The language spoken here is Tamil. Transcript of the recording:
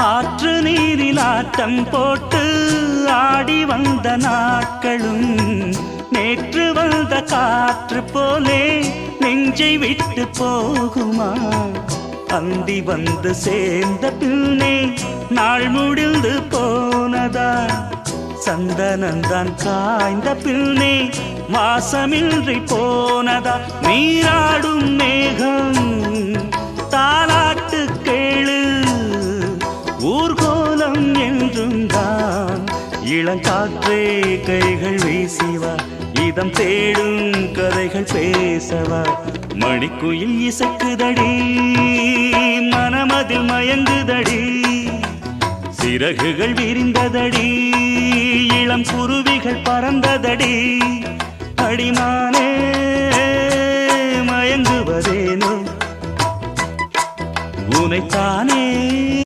ஆற்று நீரில் ஆட்டம் போட்டு ஆடி வந்த நாட்களும் நேற்று வந்த காற்று போலே நெஞ்சை விட்டு போகுமா? அந்தி வந்து சேர்ந்த பின்னே நாள் முடிந்து போனதா? சந்தனந்தான் காய்ந்த பின்னே மாசமின்றி போனதா? நீராடும் மேகம் தாலாட்டு கேளு, ஊர்கோலம் என்றும் தான். இளங்காற்றே கைகள் வீசிவா, இதம் தேடும் கதைகள் பேசவா. மணிக்குயில் இசைக்குதடி, மனமதில் மயங்குதடி. சிறகுகள் விரிந்ததடி, இளம் குருவிகள் பறந்ததடி. அடிமானே மயங்குவதேனோ, உனைத்தானே